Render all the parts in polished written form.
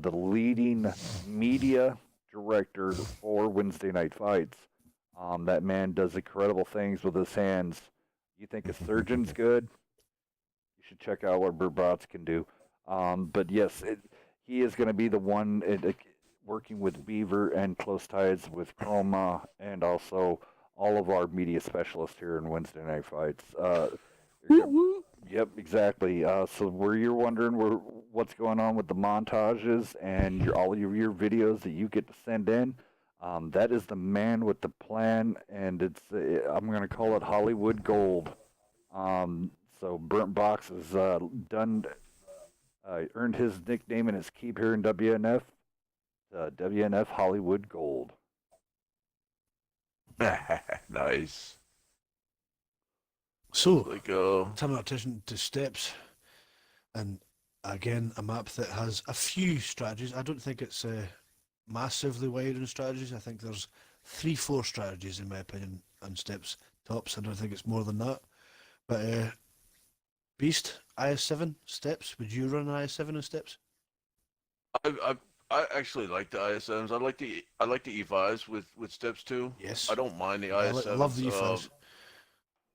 the leading media director for Wednesday Night Fights. That man does incredible things with his hands. You think a surgeon's good? You should check out what Burbots can do. But yes, he is going to be the one working with Beaver and close ties with Chroma and also all of our media specialists here in Wednesday Night Fights. Yep, exactly. So where you're wondering what's going on with the montages and all of your videos that you get to send in, that is the man with the plan, and it's I'm going to call it Hollywood Gold. So Burnt Box has done earned his nickname and his keep here in WNF, WNF Hollywood Gold. Nice. So, Like, uh, turn our attention to steps, and again, a map that has a few strategies. I don't think it's massively wide in strategies. I think there's 3-4 strategies, in my opinion, on steps tops. I don't think it's more than that. But Beast, IS7 steps. Would you run an IS7 in steps? I actually like the ISMs. I like the E5s with steps too. Yes. I don't mind the I ISMs. love the E5s.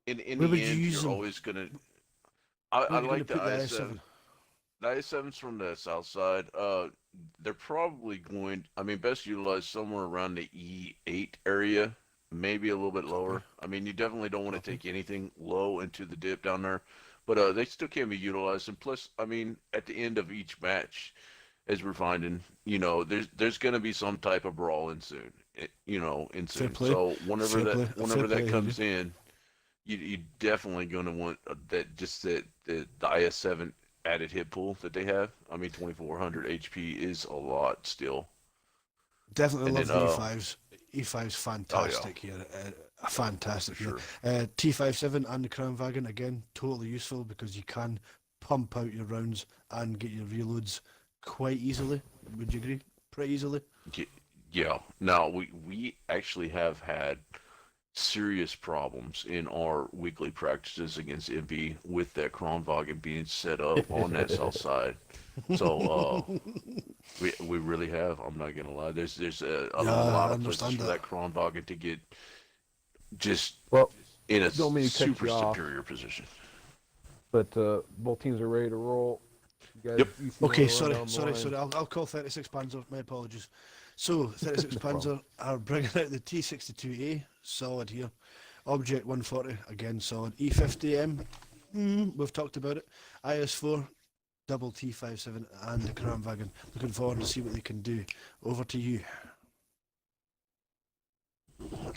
In Where the would you end, use you're them? always gonna. Where I are you going like to the put the IS7. IS7? The IS7s from the south side. They're probably going. I mean, best utilized somewhere around the E8 area, maybe a little bit lower. I mean, you definitely don't want to take anything low into the dip down there, but they still can be utilized. And plus, I mean, at the end of each match, as we're finding, there's going to be some type of brawl ensuing. Fair play. So whenever Fair play. whenever Fair that play, comes in, you definitely going to want the IS7 added hit pool that they have. I mean, 2400 HP is a lot still. Definitely And love then, the E5s. E5's fantastic here. Fantastic for here. sure. T57 and the Crown Wagon, again, totally useful because you can pump out your rounds and get your reloads quite easily. Would you agree? Pretty easily. Yeah. Now we actually have had serious problems in our weekly practices against MP with that Kronwagen being set up on that south side. So we really have. I'm not gonna lie. There's a Yeah, lot I of places understand for that Kronwagen to get just Well, in a don't mean to cut super you off, superior position. but both teams are ready to roll. You guys, Yep. you see Okay, where we're down the sorry. line. I'll call 36 Panzer. My apologies. So, 36 No problem. Panzer are bringing out the T62A, solid here. Object 140, again solid. E50M, we've talked about it. IS4, double T57, and the Kramwagen. Looking forward to see what they can do. Over to you.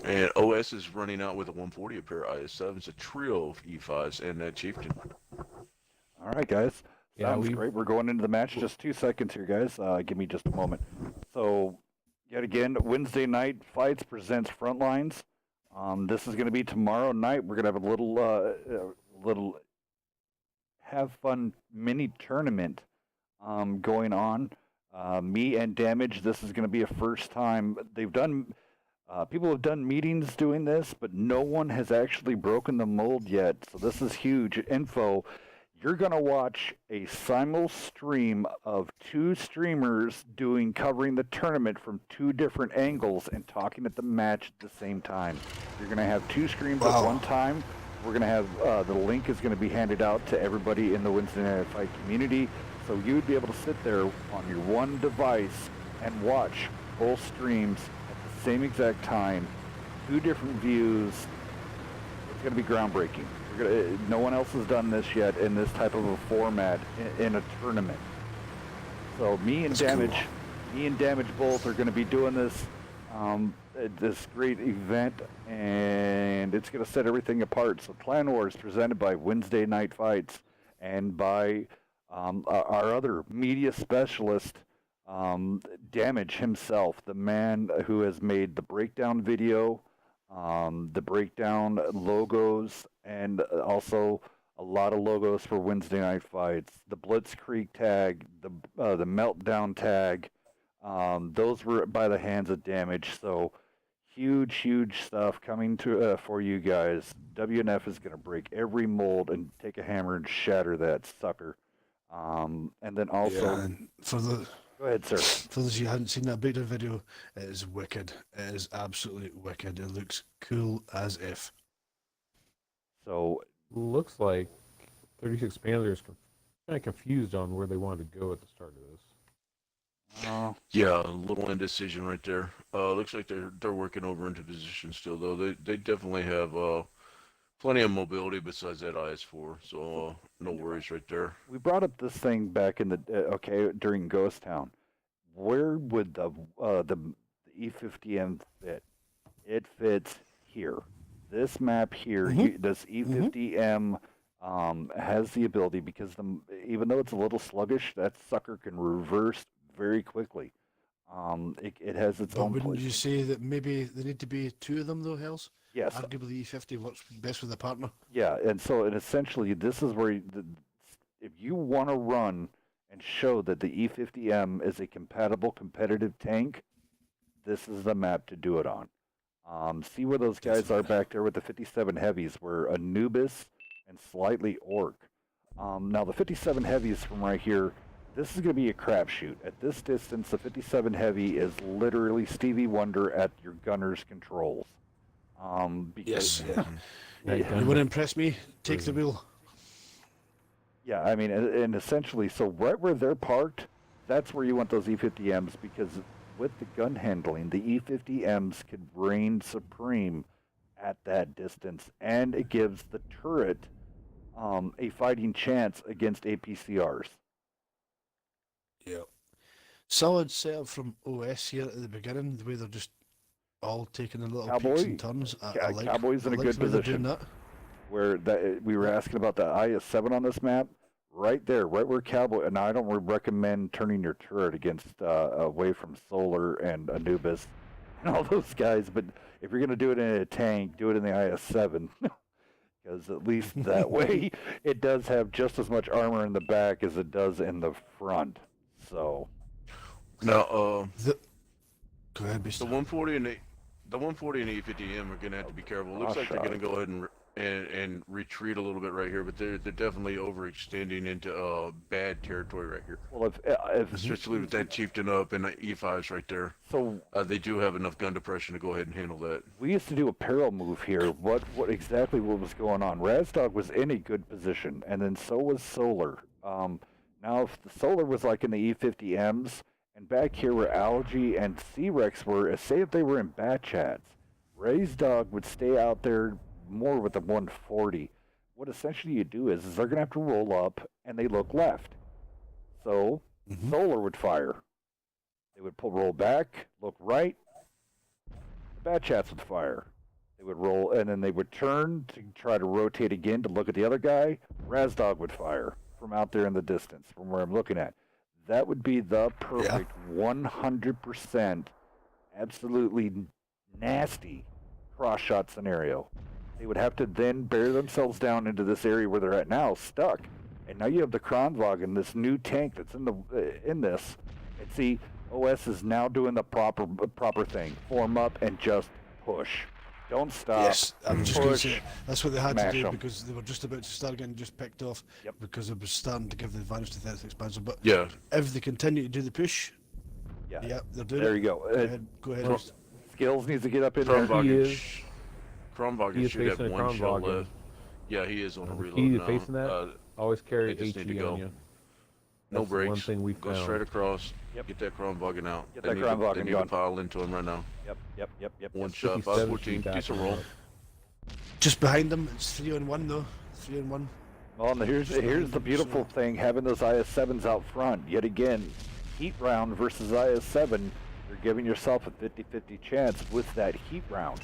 And OS is running out with a 140 a pair of IS7s, a trio of E5s, and that Chieftain. All right, guys. Yeah, Sounds great. We're going into the match. Just 2 seconds here, guys. Give me just a moment. So, yet again, Wednesday Night Fights presents Frontlines. This is going to be tomorrow night. We're going to have a little have fun mini tournament going on. Me and Damage. This is going to be a first time. They've done. People have done meetings doing this, but no one has actually broken the mold yet. So this is huge info. You're going to watch a simul stream of 2 streamers covering the tournament from 2 different angles and talking at the match at the same time. You're going to have 2 streams at one time. We're going to have, the link is going to be handed out to everybody in the Wednesday Night Fight community. So you would be able to sit there on your one device and watch both streams at the same exact time, 2 different views. It's going to be groundbreaking. No one else has done this yet in this type of a format in a tournament. So me and Damage both are going to be doing this this great event, and it's going to set everything apart. So Clan Wars presented by Wednesday Night Fights and by our other media specialist, Damage himself, the man who has made the breakdown video, the breakdown logos, and also a lot of logos for Wednesday Night Fights. The Blitzkrieg tag, the Meltdown tag, those were by the hands of Damage. So huge stuff coming to for you guys. WNF is going to break every mold and take a hammer and shatter that sucker. And then also, and for Go ahead, sir. For those of you who haven't seen that breakdown video, it is wicked. It is absolutely wicked. It looks cool as if. So Looks like 36 Panthers kind of confused on where they wanted to go at the start of this. Yeah, a little indecision right there. Looks like they're working over into position still, though. They definitely have plenty of mobility besides that IS-4, so no worries right there. we brought up this thing back in the during Ghost Town. Where would the E50M fit? It fits here. This map here, this E50M has the ability because even though it's a little sluggish, that sucker can reverse very quickly. It has its But own wouldn't place. you say that maybe there need to be two of them though, Hells? Yes. Arguably E50 works best with a partner. Yeah, and essentially this is where if you want to run and show that the E50M is a compatible competitive tank, this is the map to do it on. See where those guys are back there with the 57 heavies, where Anubis and slightly Orc. Now the 57 heavies from right here, this is going to be a crapshoot. At this distance, the 57 heavy is literally Stevie Wonder at your gunner's controls. Because, Yes. Yeah, You want to impress me? Take the wheel. Yeah, I mean, and essentially, so right where they're parked, that's where you want those E50Ms, because with the gun handling, the E50Ms could reign supreme at that distance, and it gives the turret a fighting chance against APCRs. Yeah. Solid setup from OS here at the beginning, the way they're just all taking a little peeks and turns. I like, Cowboy's in I a like good the way they're position. doing that. Where we were asking about the IS-7 on this map, right there, right where Cowboy, and I don't recommend turning your turret against away from Solar and Anubis and all those guys, but if you're going to do it in a tank, do it in the IS-7, because at least that way it does have just as much armor in the back as it does in the front. So Now, Go ahead, Beast. the 140 and the 140 and E50M are gonna have to be careful. Looks like they're gonna go ahead and retreat a little bit right here, but they're definitely overextending into bad territory right here. well, if Especially with that chieftain up and the E5s right there. so, They do have enough gun depression to go ahead and handle that. we used to do a parallel move here. What exactly what was going on? Razdog was in a good position, and then so was Solar. Now, if the Solar was like in the E50Ms, and back here where Algae and C-Rex were, say if they were in bat chats, Razdog would stay out there more with the 140. What essentially you do is they're going to have to roll up, and they look left. So, Solar would fire. They would roll back, look right. The bat chats would fire. They would roll, and then they would turn to try to rotate again to look at the other guy. Razdog would fire from out there in the distance, from where I'm looking at. That would be the perfect 100% absolutely nasty cross-shot scenario. They would have to then bear themselves down into this area where they're at now, stuck. And now you have the Kronwagen, this new tank that's in this. And see, OS is now doing the proper thing. Form up and just push. Don't stop. Yes, I'm just going to push. say that's what they had Smash to do 'em. because they were just about to start getting just picked off. Yep. Because it was starting to give the advantage to 36 Panzer. But Yeah. if they continue to do the push, Yeah. they're doing There it. you go. Go ahead. Well, Beast. Skills needs to get up in there. He Kronwagen is should have facing a one shell Kronwagen. left. Yeah, he is on a reload Key to now. facing that, always carry they just need to HE go. on you. No That's the one brakes. thing we Go found. straight across. Yep. Get that Kronwagen out. Get They that need to- Kronwagen They need going. to pile into him right now. Yep. One shot, 57 514. back Decent on roll. that. Just behind them, it's 3-on-1 though. 3-on-1. Well, and here's the beautiful thing, having those IS-7s out front. Yet again, heat round versus IS-7, you're giving yourself a 50-50 chance with that heat round.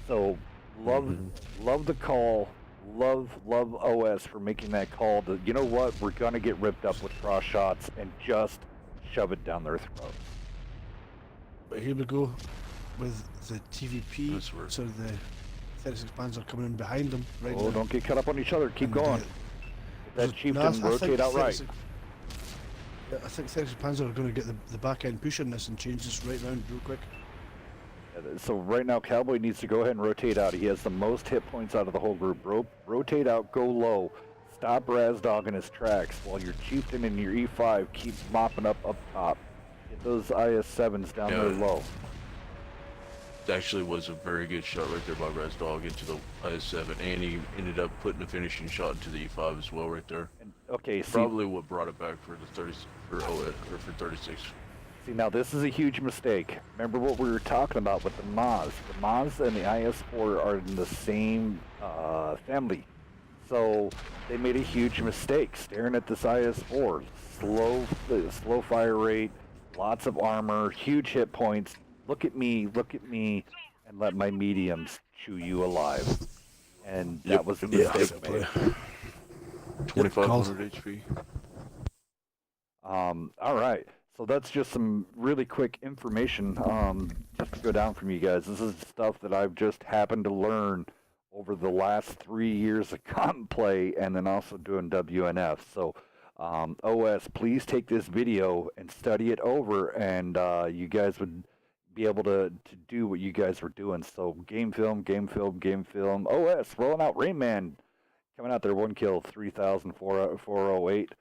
So, love the call. Love OS for making that call. You know what? We're going to get ripped up with cross shots and just shove it down their throats. But here we go with the TVP. That's where- So the 36 Panzer coming in behind them right Oh, now. don't get cut up on each other. Keep And, going. That no, chieftain I think rotate out right. 36 Yeah, I think 36 Panzer are going to get the back end push on this and change this right round real quick. So right now, Cowboy needs to go ahead and rotate out. He has the most hit points out of the whole group. Rotate out, go low. Stop Razdog in his tracks while your chieftain and your E5 keep mopping up top. Get those IS-7s down there low. Actually was a very good shot right there by Raz Dog into the IS-7, and he ended up putting a finishing shot into the E5 as well right there. And, okay, see, Probably what brought it back for the 30 for OS or for 36. see, now this is a huge mistake. Remember what we were talking about with the Maz. The Maz and the IS-4 are in the same family. So they made a huge mistake staring at this IS-4. Slow fire rate, lots of armor, huge hit points. Look at me, and let my mediums chew you alive. And that was a mistake made. 2500 HP. All right. So that's just some really quick information just to go down from you guys. This is stuff that I've just happened to learn over the last 3 years of comp play and then also doing WNF. So OS, please take this video and study it over, and you guys would be able to do what you guys were doing. So game film. OS rolling out Rayman, coming out there, 1 kill, 3,408.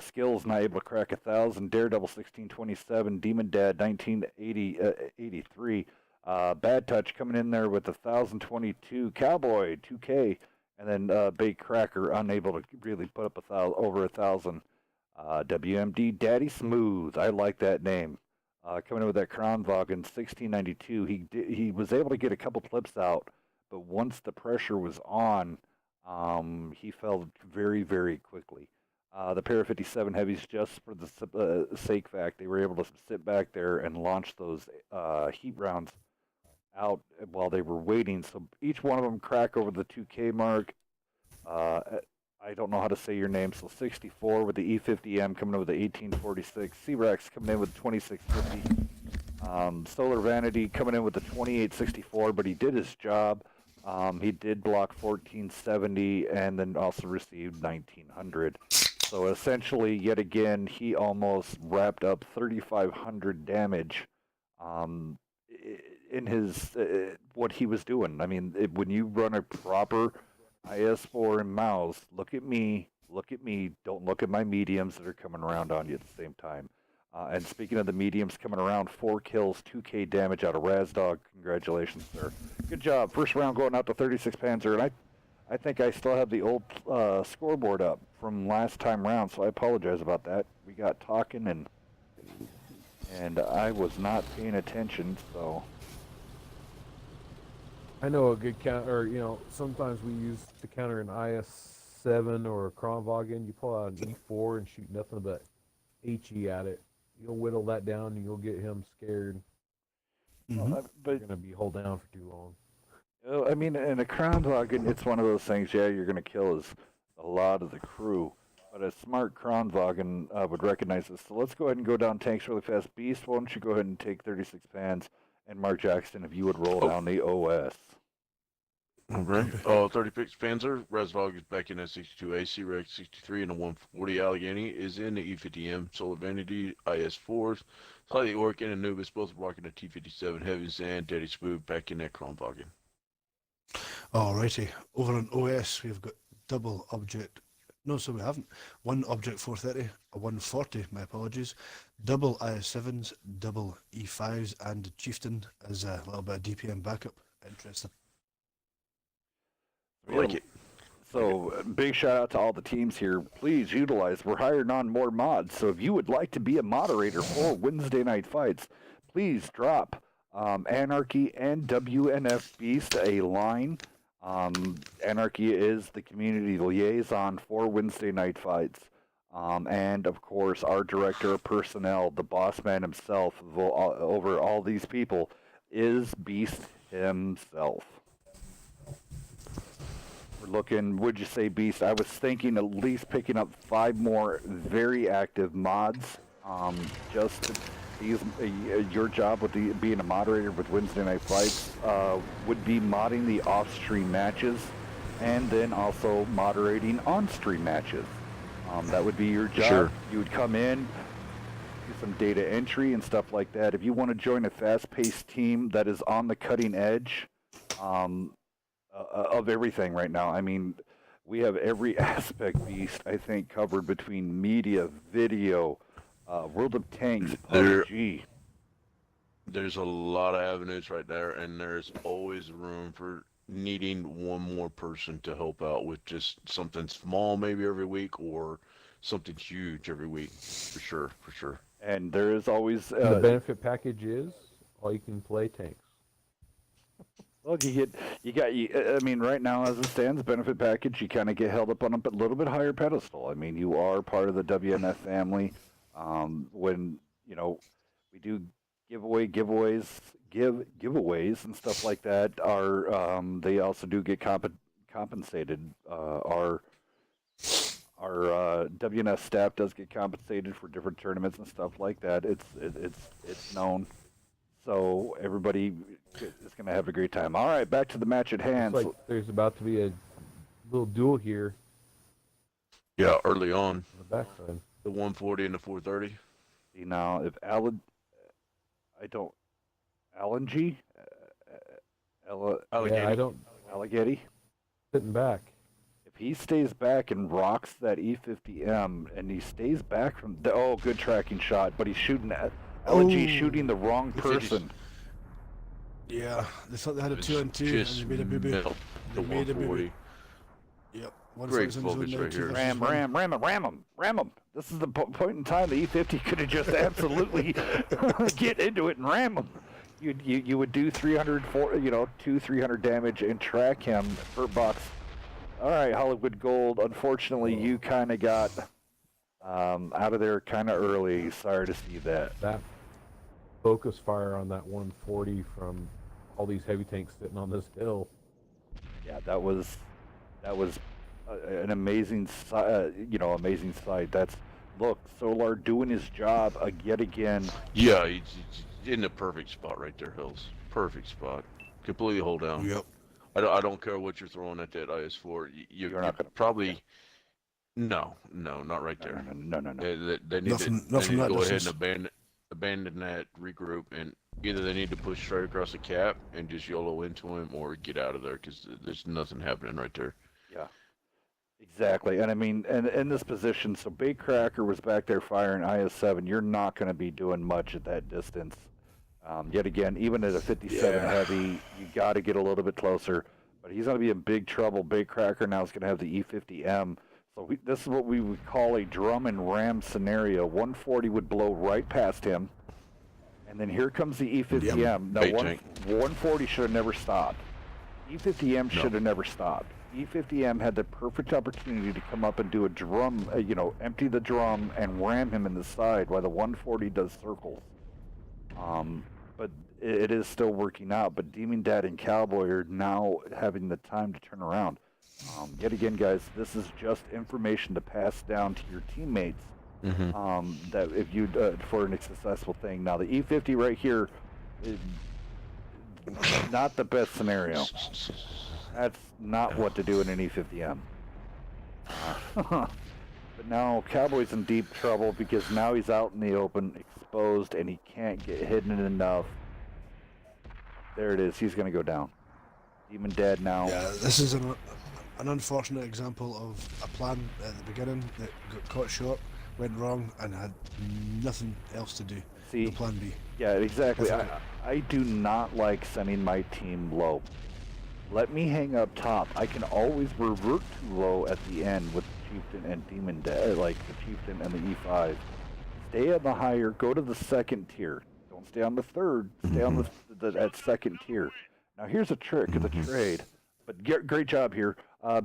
Skills not able to crack 1,000. Daredevil 1627. Demon Dad 1983. Bad Touch coming in there with 1,022. Cowboy 2K, and then Bait Cracker unable to really put up over 1,000. WMD Daddy Smooth, I like that name. Coming in with that Kronwagen 1692. He was able to get a couple clips out, but once the pressure was on, he fell very, very quickly. The Para 57 heavies, just for the sake fact, they were able to sit back there and launch those heat rounds out while they were waiting. So each one of them crack over the 2K mark. I don't know how to say your name. So 64 with the E50M coming in with the 1846. C-Rex coming in with 2650. Solar Vanity coming in with the 2864, but he did his job. He did block 1470 and then also received 1900. So essentially, yet again, he almost wrapped up 3,500 damage in his what he was doing. I mean, when you run a proper IS-4 and mouse, look at me, don't look at my mediums that are coming around on you at the same time. And speaking of the mediums coming around, 4 kills, 2K damage out of Razdog. Congratulations, sir. Good job. First round going out to 36 Panzer, and I think I still have the old scoreboard up from last time round, so I apologize about that. We got talking, and I was not paying attention, so... I know a good counter, sometimes we use to counter an IS-7 or a Kronwagen. You pull out an E4 and shoot nothing but HE at it. You'll whittle that down and you'll get him scared. Mm-hmm. But You're going to be held down for too long. I mean, in a Kronwagen, it's one of those things, yeah, you're going to kill a lot of the crew. But a smart Kronwagen would recognize this. So let's go ahead and go down tanks really fast. Beast, why don't you go ahead and take 36 pans? And Mark Jackson, if you would roll down the OS. All right. 36 Panzer. Resvog is back in at 62A. C-Rex 63 and a 140. Allegheny is in the E50M. Solar Vanity, IS-4s. Slightly Orc and Anubis both rocking a T-57 Heavies, and Daddy Smooth back in that Kronwagen. Alrighty. Over on OS, we've got double object. No, so we haven't. One object 430, a 140, my apologies. Double IS-7s, double E5s, and Chieftain as a little bit of DPM backup. Interesting. I like it. So, big shout out to all the teams here. Please utilize. We're hiring on more mods. So, if you would like to be a moderator for Wednesday Night Fights, please drop Anarchy and WNF Beast a line. Anarchy is the community liaison for Wednesday Night Fights. And, of course, our director of personnel, the boss man himself, over all these people, is Beast himself. We're looking, would you say, Beast? I was thinking at least picking up 5 more very active mods. Just to use your job with being a moderator with Wednesday Night Fights would be modding the off-stream matches and then also moderating on-stream matches. That would be your job. Sure. You would come in, do some data entry and stuff like that. If you want to join a fast-paced team that is on the cutting edge of everything right now, I mean, we have every aspect, Beast, I think, covered between media, video, World of Tanks, There, PUBG. there's a lot of avenues right there, and there's always room for needing one more person to help out with just something small maybe every week or something huge every week. For sure, for sure. And there is always, And the benefit package is all you can play tanks. well, I mean, right now as it stands, benefit package, you kind of get held up on a little bit higher pedestal. I mean, you are part of the WNF family. When, you know, we do giveaways and stuff like that, they also do get compensated. Our WNF staff does get compensated for different tournaments and stuff like that. It's known. So everybody is going to have a great time. All right, back to the match at hand. It's like there's about to be a little duel here Yeah, early on, on the backside. the 140 and the 430. See now, if I don't, Alan G, Yeah, I don't Allighetti, sitting back. if he stays back and rocks that E50M, and he stays back from oh, good tracking shot, but he's shooting at Alan G shooting the wrong person. Yeah, they thought they had a It's 2-on-2 and just they made a boo-boo. middle, the They made a boo-boo. 140. Yep. Great 147's in focus there, right 2 here. versus Ram, 1. ram him. This is the point in time the E50 could have just absolutely get into it and ram him. You would do 300 damage and track him per box. All right, Hollywood Gold. Unfortunately, you kind of got out of there kind of early. Sorry to see that. That focus fire on that 140 from all these heavy tanks sitting on this hill. Yeah, that was an amazing amazing sight. Look, Solar doing his job yet again. Yeah, he's in the perfect spot right there, Hills. Perfect spot. Completely hold down. Yep. I don't care what you're throwing at that IS-4. You're not gonna probably no, not right there. No. They need Nothing to that go ahead distance. and abandon that, regroup, and either they need to push straight across the cap and just YOLO into him, or get out of there because there's nothing happening right there. Yeah, exactly. And I mean, and in this position, so Baitcracker was back there firing IS-7. You're not going to be doing much at that distance. Yet again, even at a 57 heavy, you got to get a little bit closer. But he's going to be in big trouble. Baitcracker now is going to have the E50M. So this is what we would call a drum and ram scenario. 140 would blow right past him. And then here comes the E50M. Yep. Now, Bait tank. 140 should have never stopped. E50M should have never stopped. E50M had the perfect opportunity to come up and do a drum, empty the drum and ram him in the side while the 140 does circles. But it is still working out. But Demon Dad and Cowboy are now having the time to turn around. Yet again, guys, this is just information to pass down to your teammates. That if you for a successful thing. Now the E50 right here is not the best scenario. That's not what to do in an E50M. But now Cowboy's in deep trouble because now he's out in the open, exposed, and he can't get hidden enough. There it is. He's going to go down. Demon Dad now. Yeah, this is an unfortunate example of a plan at the beginning that got caught short, went wrong, and had nothing else to do. See, No plan B. yeah, exactly. I do not like sending my team low. Let me hang up top. I can always revert to low at the end with the Chieftain and Demon Dad, like the Chieftain and the E5. Stay on the higher, go to the second tier. Don't stay on the third, stay on that second tier. Now here's a trick of the trade. But great job here.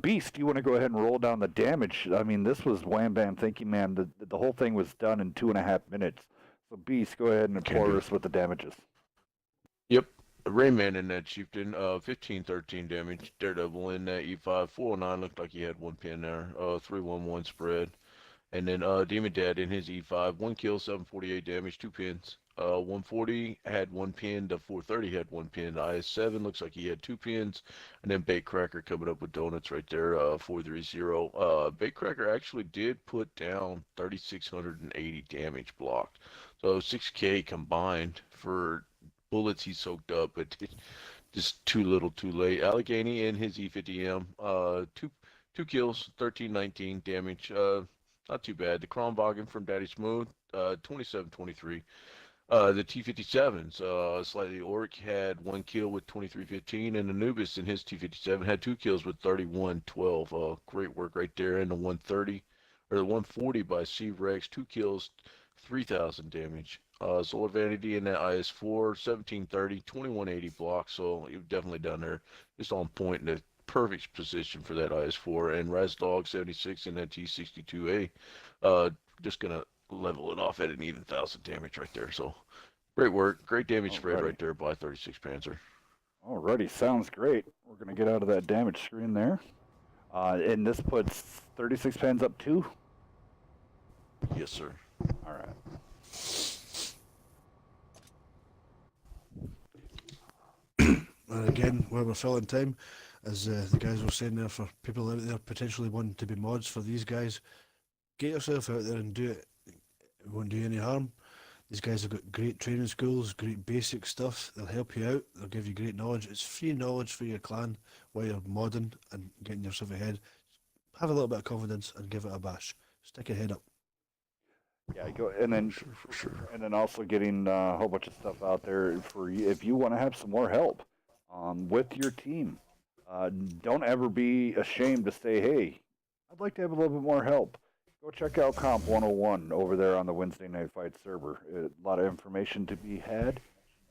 Beast, you want to go ahead and roll down the damage? I mean, this was wham bam thinking, man. The whole thing was done in 2.5 minutes. So Beast, go ahead and pour us with the damages. Yep. Rayman in that Chieftain, 15-13 damage. Daredevil in that E5, 409 looked like he had one pin there. 311 spread. And then Demon Dad in his E5, 1 kill, 748 damage, 2 pins. 140 had 1 pin, the 430 had 1 pin. The IS-7 looks like he had 2 pins. And then Baitcracker coming up with donuts right there, 430. Baitcracker actually did put down 3,680 damage blocked. So 6K combined for bullets he soaked up, but just too little too late. Allegheny in his E50M, two kills, 1319 damage. Not too bad. The Kronwagen from Daddy Smooth, 27-23. The T-57s, slightly Orc had 1 kill with 23-15, and Anubis in his T-57 had 2 kills with 31-12. Great work right there. And the 130, or the 140 by C-Rex, 2 kills, 3,000 damage. Solar Vanity in that IS-4, 1730, 2180 block, so you've definitely done there. Just on point in the perfect position for that IS-4. And Razdog 76 in that T-62A, just gonna level it off at an even 1,000 damage right there. So great work, great damage spread right there by 36 Panzer. Alrighty, sounds great. We're gonna get out of that damage screen there, and this puts 36 pens up 2. Yes, sir. All right. And again, while we're filling time, as the guys were saying there, for people out there potentially wanting to be mods for these guys, get yourself out there and do it. It won't do you any harm. These guys have got great training schools, great basic stuff. They'll help you out. They'll give you great knowledge. It's free knowledge for your clan while you're modding and getting yourself ahead. Have a little bit of confidence and give it a bash. Stick your head up. Yeah, go and then For sure. and then also getting a whole bunch of stuff out there for you if you want to have some more help with your team. Don't ever be ashamed to say, "Hey, I'd like to have a little bit more help." Go check out Comp 101 over there on the Wednesday Night Fight server. A lot of information to be had,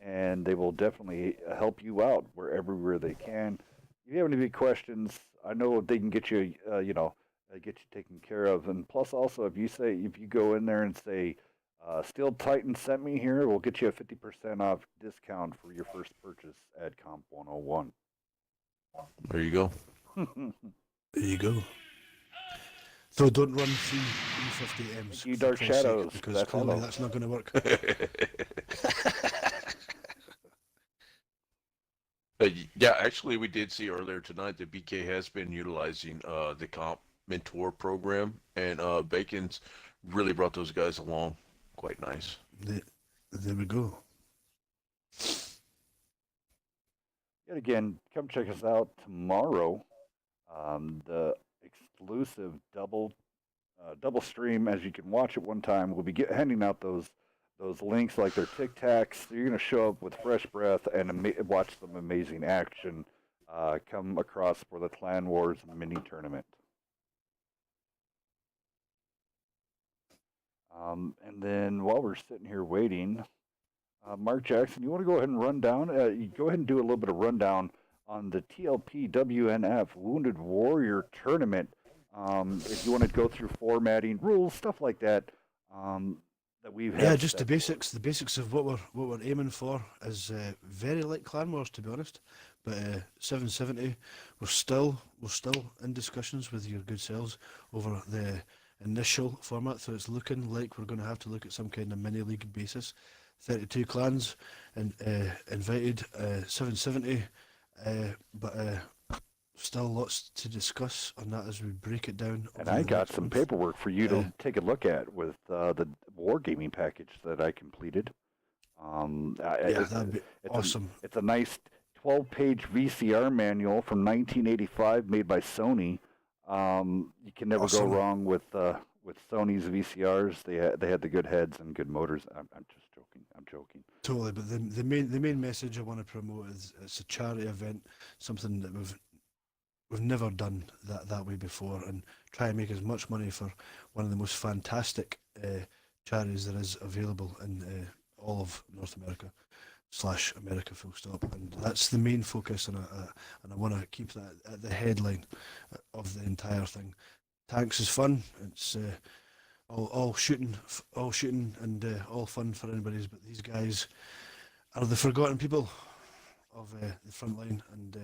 and they will definitely help you out where they can. If you have any big questions, I know they can get you, get you taken care of. And plus, also, if you go in there and say, Steel Titan sent me here, we'll get you a 50% off discount for your first purchase at Comp 101. There you go. There you go. So don't run 350 M's. You Dark Shadows. Because That's clearly hello. that's not going to work. Yeah, actually, we did see earlier tonight that BK has been utilizing the Comp Mentor program, and Bacon's really brought those guys along quite nice. There we go. Yet again, come check us out tomorrow. The exclusive double stream, as you can watch at one time. We'll be handing out those links like they're Tic Tacs. You're going to show up with fresh breath and watch some amazing action come across for the Clan Wars mini tournament. And then while we're sitting here waiting, Mark Jackson, you want to go ahead and run down? You go ahead and do a little bit of rundown on the TLP WNF Wounded Warrior Tournament. If you want to go through formatting, rules, stuff like that, that we've had. Yeah, just the basics. The basics of what we're aiming for is very like Clan Wars, to be honest. But 770, we're still in discussions with your good selves over the initial format. So it's looking like we're going to have to look at some kind of mini league basis. 32 clans and invited, 770, but still lots to discuss on that as we break it down. And I got some paperwork for you to take a look at with the wargaming package that I completed. That'd be awesome. It's a nice 12-page VCR manual from 1985 made by Sony. You can never go wrong with Sony's VCRs. They had the good heads and good motors. I'm just joking. I'm joking. Totally, but the main message I want to promote is it's a charity event, something that we've never done that way before, and try and make as much money for one of the most fantastic charities there is available in all of North America / America full stop, and that's the main focus, and I want to keep that at the headline of the entire thing. Tanks is fun. It's all shooting and all fun for anybody's, but these guys are the forgotten people of the front line, and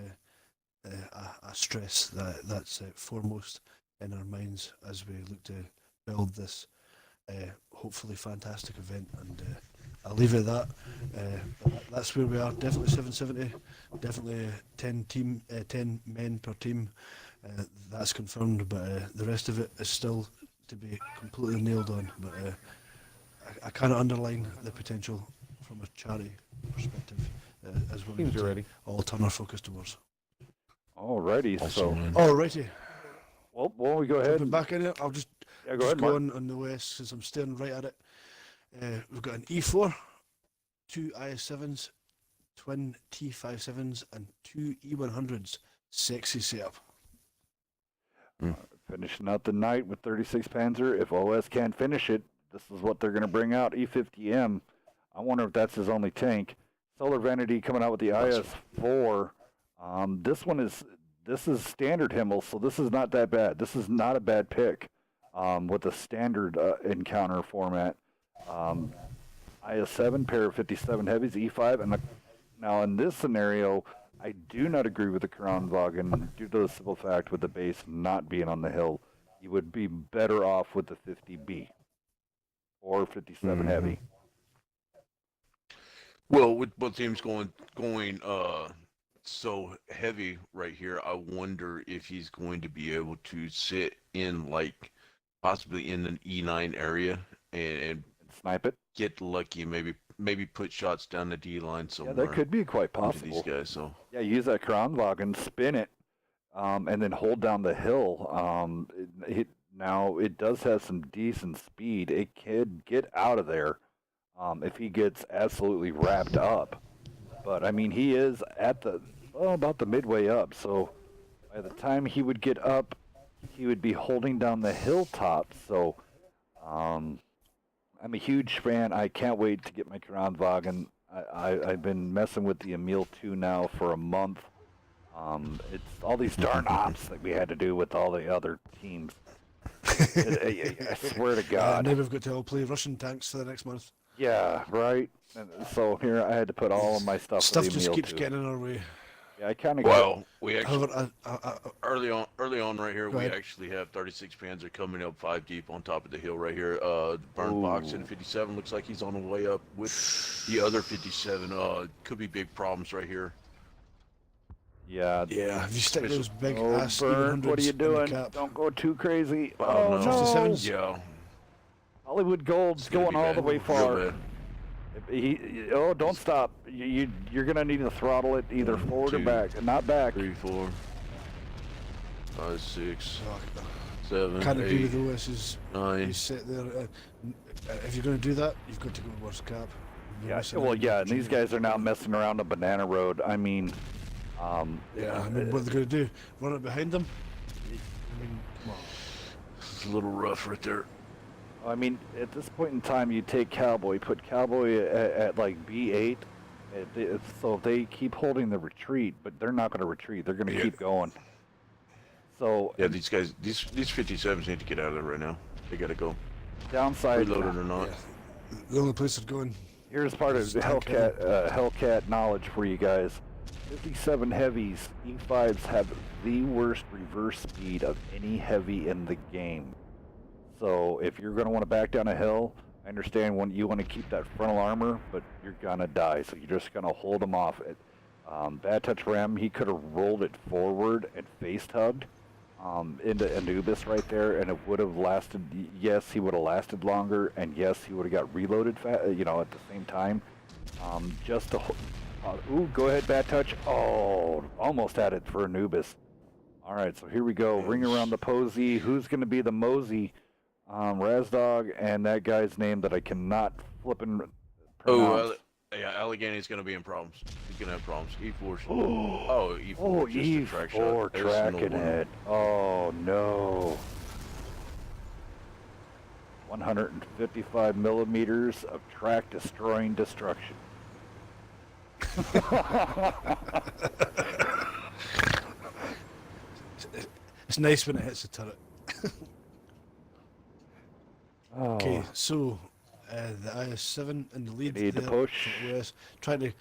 I stress that's foremost in our minds as we look to build this hopefully fantastic event. And I'll leave it at that. That's where we are. Definitely 770. Definitely 10 men per team. That's confirmed, but the rest of it is still to be completely nailed on. But I kind of underline the potential from a charity perspective as well. Teams are ready. All turn our focus towards. Alrighty, Alrighty. Well, we go ahead Jumping back in it, I'll just go ahead, go Mark. on the West, since I'm staring right at it. We've got an E4, 2 IS7s, twin T57s, and 2 E100s. Sexy setup. Finishing out the night with 36 Panzer. If OS can't finish it, this is what they're going to bring out. E50M. I wonder if that's his only tank. Solar Vanity coming out with the IS4. This is standard Himmel, so this is not that bad. This is not a bad pick with the standard encounter format. IS7, pair of 57 heavies, E5, and now in this scenario, I do not agree with the Kranwagen due to the simple fact with the base not being on the hill. You would be better off with the 50B or 57 heavy. Well, with both teams going so heavy right here, I wonder if he's going to be able to sit in like possibly in an E9 area and Snipe it. get lucky, maybe put shots down the D line somewhere. Yeah, that could be quite into possible. these guys, so Yeah, use that Kranwagen, spin it, and then hold down the hill. Now, it does have some decent speed. It could get out of there if he gets absolutely wrapped up. But, I mean, he is at about the midway up. So, by the time he would get up, he would be holding down the hilltop. So, I'm a huge fan. I can't wait to get my Kranwagen. I've been messing with the Emil 2 now for a month. It's all these darn ops that we had to do with all the other teams. I swear to God. Now we've got to all play Russian tanks for the next month. Yeah, right. And so here I had to put all of my stuff. Stuff for the just Emil keeps 2. getting in our way. Yeah, I kind of. well, we actually However, early on right here, Go we ahead. actually have 36 Panzer coming up 5 deep on top of the hill right here. Burn box in 57 looks like he's on the way up with the other 57. Could be big problems right here. Yeah. yeah, if you stick those big Oh, ass Bernd, what are you E100s in the doing? cap. Don't go too crazy. Oh, Oh, no. no. 57s? Yeah, Hollywood Gold's it's gonna going be all bad. the way Real far. bad. Don't stop. You're going to need to throttle it either One, forward or two, back, and not back. 3, 4, 5, 6, Oh, 7, can't agree 8, with OS's. 9. You sit there. If you're going to do that, you've got to go worst cap. You're Yeah, missing well, out on yeah, and these opportunity. guys are now messing around a banana road. I mean, Yeah, I mean, what are they going to do? Run it behind them? I mean, come on. It's a little rough right there. I mean, at this point in time, you take Cowboy, put Cowboy at like B8. So they keep holding the retreat, but they're not going to retreat. They're going to Yeah. keep going. So Yeah, these guys, these 57s need to get out of there right now. They gotta go. downside, Reloaded or not. Yeah. The only place they're going. here's part of the Hellcat knowledge for you guys. 57 heavies, E5s have the worst reverse speed of any heavy in the game. So if you're going to want to back down a hill, I understand when you want to keep that frontal armor, but you're going to die. So you're just going to hold them off. Bad Touch Ram, he could have rolled it forward and face tugged into Anubis right there, and it would have lasted. Yes, he would have lasted longer, and yes, he would have got reloaded at the same time. Just to ooh, go ahead, Bad Touch. Oh, almost had it for Anubis. All right, so here we go. Ring around the posy. Who's going to be the mosey? Razdog and that guy's name that I cannot flippin' pronounce. Yeah, Allegany's gonna be in problems. He's gonna have problems. E4. E4. Oh, just a track shot. E4 There's no tracking one. it. Oh, no. 155 millimeters of track destroying destruction. It's nice when it hits the turret. Oh, Okay, so the IS-7 in the lead need to there push. for OS, trying to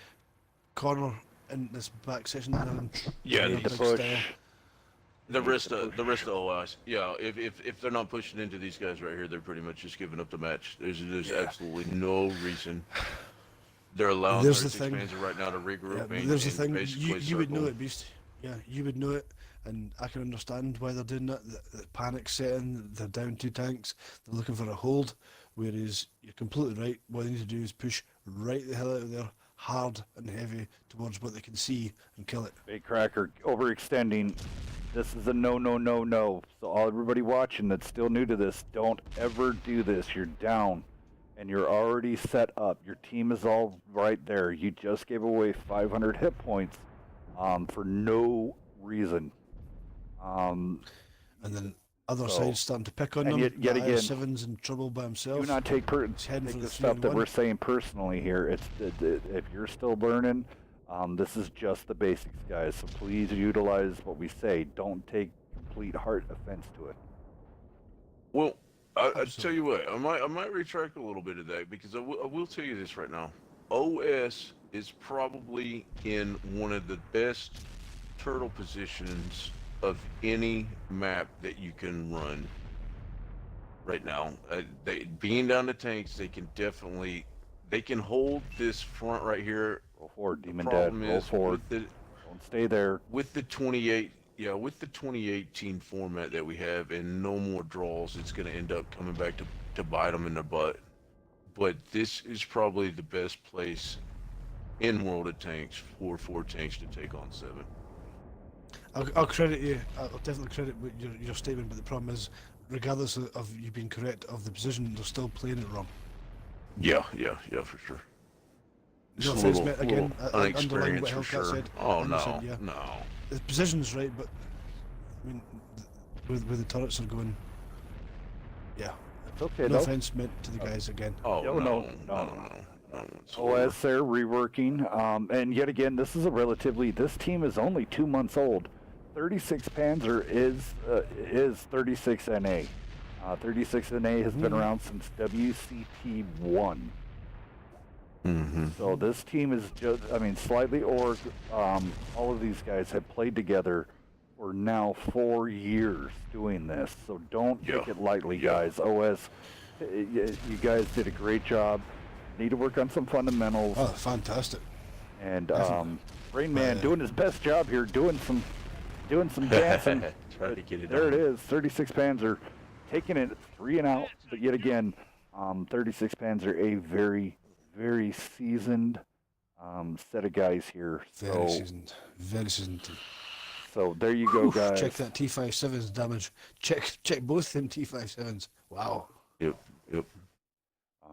corner in this back section. Yeah, need to these- push. The rest of OS. Yeah, if they're not pushing into these guys right here, they're pretty much just giving up the match. There's absolutely no reason. They're allowing There's the 36 thing. Panzer right now to regroup. Yeah, and, there's the and thing. basically You would know circle. it, Beast. Yeah, you would know it, and I can understand why they're doing that. The panic setting. They're down 2 tanks. They're looking for a hold. Whereas you're completely right. What they need to do is push right the hell out of there, hard and heavy towards what they can see and kill it. Big Cracker overextending. This is a no, no, no, no. So all everybody watching that's still new to this, don't ever do this. You're down. and you're already set up. Your team is all right there. You just gave away 500 hit points for no reason. And then other So- sides starting to pick on and them. yet again, Seven's in trouble by himself. Do not take He's heading for the the stuff that 3-1. we're saying personally here. If you're still learning, this is just the basics, guys. So please utilize what we say. Don't take complete heart offense to it. Well, I tell Absolutely. you what, I might retract a little bit of that because I will tell you this right now. OS is probably in one of the best turtle positions of any map that you can run right now. They being down the tanks, they can hold this front right here. Roll forward, The Demon Dad. problem Roll is forward. with Don't stay there. the 2018 format that we have and no more draws, it's going to end up coming back to bite them in the butt. But this is probably the best place in World of Tanks for 4 tanks to take on 7. I'll credit you. I'll definitely credit your statement, but the problem is, regardless of you being correct of the position, they're still playing it wrong. Yeah, for sure. No Just offense, a mate, little again, underlying unexperienced what for Hellcat sure. said. Oh, And no, they said, yeah. no. The position's right, but I mean, where the turrets are going, yeah. It's okay, No though. offense meant to the guys again. Oh, No, no. OS, they're reworking. And yet again, this team is only 2 months old. 36 Panzer is 36 NA. 36 NA has been around since WCT 1. Mm-hmm. So this team is just, slightly org. All of these guys have played together for now 4 years doing this. So don't take it lightly, guys. OS, you guys did a great job. Need to work on some fundamentals. Oh, fantastic. And Definitely. Rain Man doing his best job here, doing some dancing. Try to get it There on. it is. 36 Panzer taking it 3 and out. But yet again, 36 Panzer, a very, very seasoned set of guys here. Very seasoned. Very seasoned. So there you go, guys. Check that T57's damage. Check both them T57s. Wow. Yep.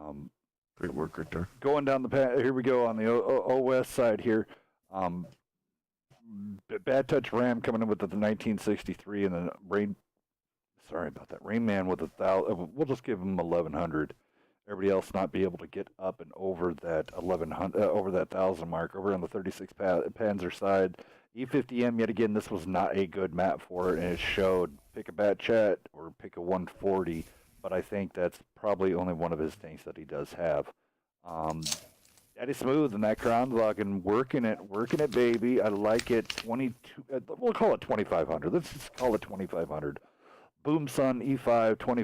Um, Great work right there. going down the path, here we go on the OS side here. Bad Touch Ram coming in with the 1963 and then Rain Man with 1,000. We'll just give him 1,100. Everybody else not be able to get up and over that 1,100, over that 1,000 mark. Over on the 36 Panzer side, E50M, yet again, this was not a good map for it, and it showed pick a Bat Chat or pick a 140, but I think that's probably only one of his tanks that he does have. Daddy Smooth and that Crown Login working it, baby. I like it. 22. We'll call it 2,500. Let's just call it 2,500. Boom Sun E5 25.